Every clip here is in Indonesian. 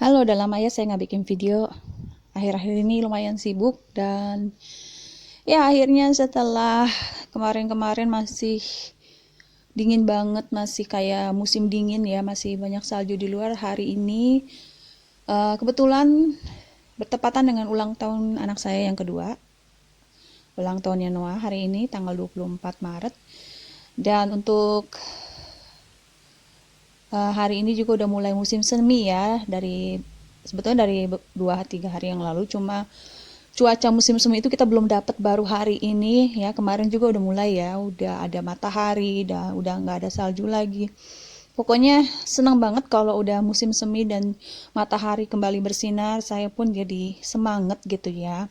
Halo, udah lama ya saya nggak bikin video. Akhir-akhir ini lumayan sibuk dan ya akhirnya setelah kemarin-kemarin masih dingin banget, masih kayak musim dingin ya, masih banyak salju di luar. Hari ini kebetulan bertepatan dengan ulang tahun anak saya yang kedua. Ulang tahunnya Noah hari ini tanggal 24 Maret. Dan untuk hari ini juga udah mulai musim semi ya, sebetulnya dari 2-3 hari yang lalu, cuma cuaca musim semi itu kita belum dapat, baru hari ini ya. Kemarin juga udah mulai ya, udah ada matahari, udah nggak ada salju lagi. Pokoknya senang banget kalau udah musim semi dan matahari kembali bersinar. Saya pun jadi semangat gitu ya.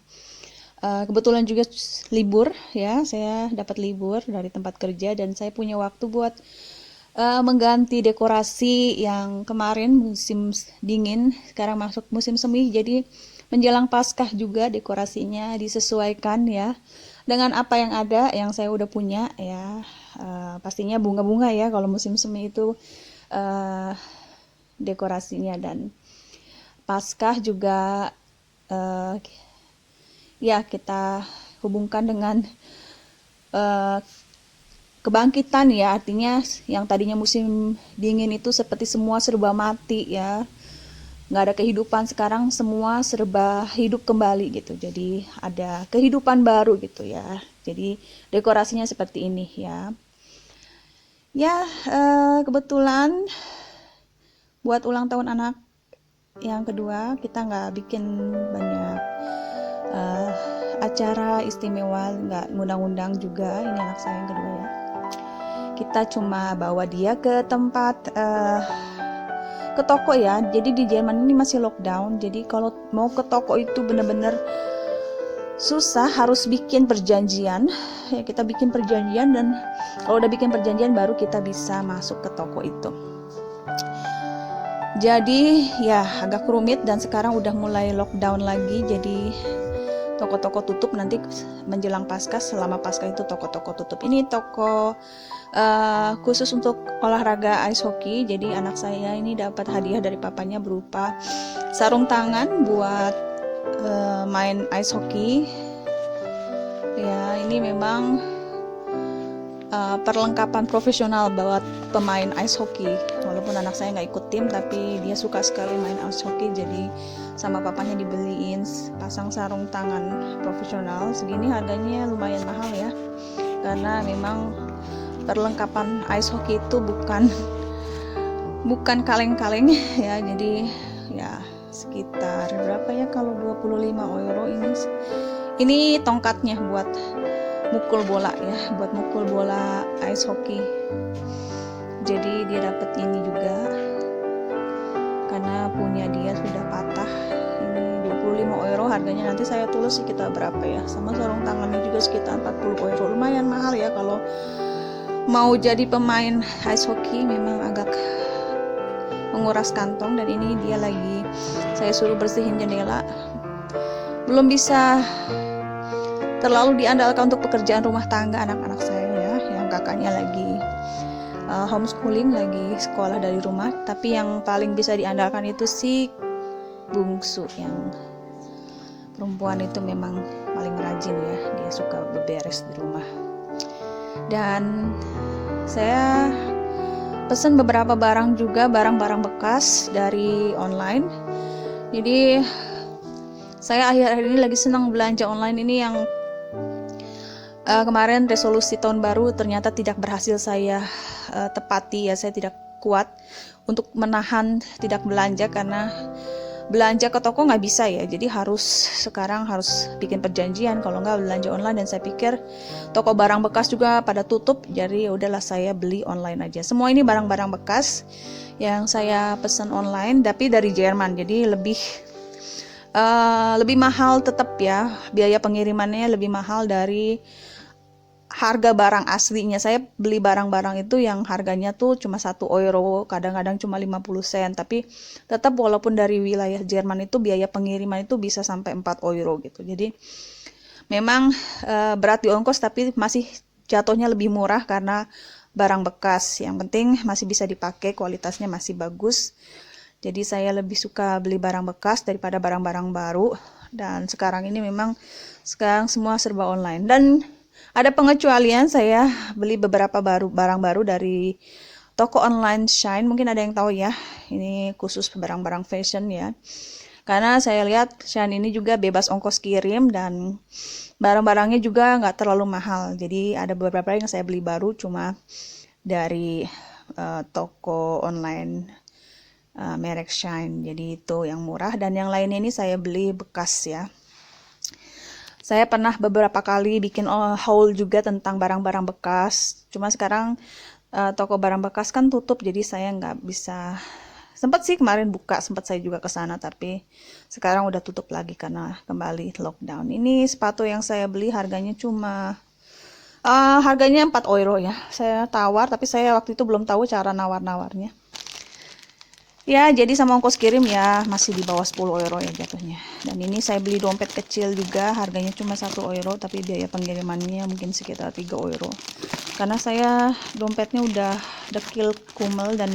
Kebetulan juga libur ya, saya dapat libur dari tempat kerja dan saya punya waktu buat mengganti dekorasi yang kemarin musim dingin, sekarang masuk musim semi. Jadi menjelang Paskah juga dekorasinya disesuaikan ya dengan apa yang ada, yang saya udah punya ya. Pastinya bunga-bunga ya kalau musim semi itu uh, dekorasinya. Dan Paskah juga uh, ya kita hubungkan dengan uh, kebangkitan ya, artinya yang tadinya musim dingin itu seperti semua serba mati ya, nggak ada kehidupan, sekarang semua serba hidup kembali gitu, jadi ada kehidupan baru gitu ya. Jadi dekorasinya seperti ini ya. Ya kebetulan buat ulang tahun anak yang kedua kita nggak bikin banyak uh, acara istimewa, nggak ngundang-undang juga. Ini anak saya yang kedua ya, kita cuma bawa dia ke tempat ke toko ya. Jadi di Jerman ini masih lockdown, jadi kalau mau ke toko itu bener-bener susah, harus bikin perjanjian ya. Kita bikin perjanjian, dan kalau udah bikin perjanjian baru kita bisa masuk ke toko itu. Jadi ya agak rumit, dan sekarang udah mulai lockdown lagi, jadi toko-toko tutup nanti menjelang Paskah. Selama Paskah itu toko-toko tutup. Ini toko khusus untuk olahraga ice hockey. Jadi anak saya ini dapat hadiah dari papanya berupa sarung tangan buat main ice hockey ya. Ini memang perlengkapan profesional buat pemain ice hockey. Walaupun anak saya nggak ikut tim, tapi dia suka sekali main ice hockey, jadi sama papanya dibeliin pasang sarung tangan profesional. Segini harganya lumayan mahal ya, karena memang perlengkapan ice hockey itu bukan kaleng-kaleng ya. Jadi ya sekitar berapa ya, kalau 25 euro. Ini tongkatnya buat mukul bola ya, buat mukul bola ice hockey. Jadi dia dapat ini juga karena punya dia sudah patah. Ini 25 euro harganya, nanti saya tulis sekitar berapa ya. Sama sarung tangannya juga sekitar 40 euro. Lumayan mahal ya kalau mau jadi pemain ice hockey, memang agak menguras kantong. Dan ini dia lagi saya suruh bersihin jendela. Belum bisa terlalu diandalkan untuk pekerjaan rumah tangga anak-anak saya ya, yang kakaknya lagi homeschooling, lagi sekolah dari rumah. Tapi yang paling bisa diandalkan itu si bungsu, yang perempuan itu memang paling rajin ya, dia suka beberes di rumah. Dan saya pesan beberapa barang juga, barang-barang bekas dari online. Jadi saya akhir-akhir ini lagi senang belanja online ini. Yang kemarin resolusi tahun baru ternyata tidak berhasil saya tepati ya. Saya tidak kuat untuk menahan tidak belanja, karena belanja ke toko nggak bisa ya. Jadi sekarang harus bikin perjanjian, kalau nggak belanja online. Dan saya pikir toko barang bekas juga pada tutup, jadi udahlah saya beli online aja. Semua ini barang-barang bekas yang saya pesan online, tapi dari Jerman, jadi lebih mahal tetap ya, biaya pengirimannya lebih mahal dari harga barang aslinya. Saya beli barang-barang itu yang harganya tuh cuma 1 euro, kadang-kadang cuma 50 sen, tapi tetap walaupun dari wilayah Jerman itu biaya pengiriman itu bisa sampai 4 euro gitu. Jadi memang berat di ongkos, tapi masih jatuhnya lebih murah karena barang bekas. Yang penting masih bisa dipakai, kualitasnya masih bagus. Jadi saya lebih suka beli barang bekas daripada barang-barang baru. Dan sekarang ini memang sekarang semua serba online. Dan ada pengecualian, saya beli beberapa barang baru dari toko online Shine. Mungkin ada yang tahu ya, ini khusus barang-barang fashion ya. Karena saya lihat Shine ini juga bebas ongkos kirim dan barang-barangnya juga nggak terlalu mahal. Jadi ada beberapa yang saya beli baru cuma dari toko online merek Shine. Jadi itu yang murah, dan yang lainnya ini saya beli bekas ya. Saya pernah beberapa kali bikin haul juga tentang barang-barang bekas. Cuma sekarang toko barang bekas kan tutup, jadi saya nggak bisa. Sempat sih kemarin buka, sempat saya juga ke sana, tapi sekarang udah tutup lagi karena kembali lockdown. Ini sepatu yang saya beli harganya cuma harganya 4 euro ya. Saya tawar, tapi saya waktu itu belum tahu cara nawar-nawarnya. Ya, jadi sama ongkos kirim ya masih di bawah 10 euro ya jatuhnya. Dan ini saya beli dompet kecil juga, harganya cuma 1 euro, tapi biaya pengirimannya mungkin sekitar 3 euro. Karena saya dompetnya udah dekil kumel, dan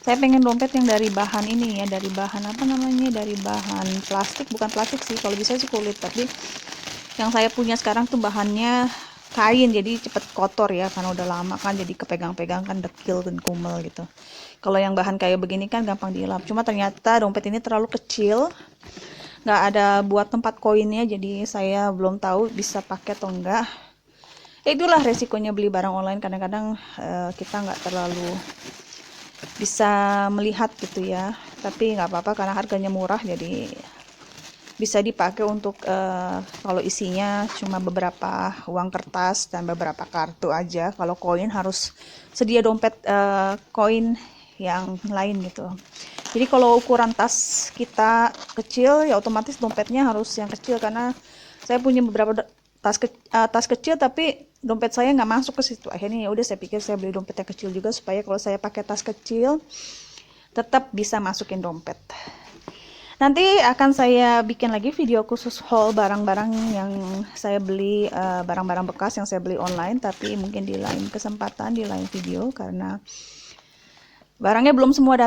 saya pengen dompet yang dari bahan ini ya, dari bahan apa namanya, dari bahan plastik, bukan plastik sih, kalau bisa sih kulit, tapi yang saya punya sekarang tuh bahannya kain, jadi cepet kotor ya, karena udah lama kan, jadi kepegang-pegang kan dekil dan kumel gitu. Kalau yang bahan kayak begini kan gampang dilap, cuma ternyata dompet ini terlalu kecil, nggak ada buat tempat koinnya, jadi saya belum tahu bisa pakai atau enggak. Itulah resikonya beli barang online, kadang-kadang kita nggak terlalu bisa melihat gitu ya, tapi nggak apa-apa karena harganya murah, jadi bisa dipakai untuk kalau isinya cuma beberapa uang kertas dan beberapa kartu aja. Kalau koin harus sedia dompet koin yang lain gitu. Jadi kalau ukuran tas kita kecil ya otomatis dompetnya harus yang kecil, karena saya punya beberapa tas kecil tapi dompet saya nggak masuk ke situ. Akhirnya ya udah saya pikir saya beli dompet yang kecil juga supaya kalau saya pakai tas kecil tetap bisa masukin dompet. Nanti akan saya bikin lagi video khusus haul barang-barang yang saya beli, barang-barang bekas yang saya beli online, tapi mungkin di lain kesempatan, di lain video, karena barangnya belum semua datang.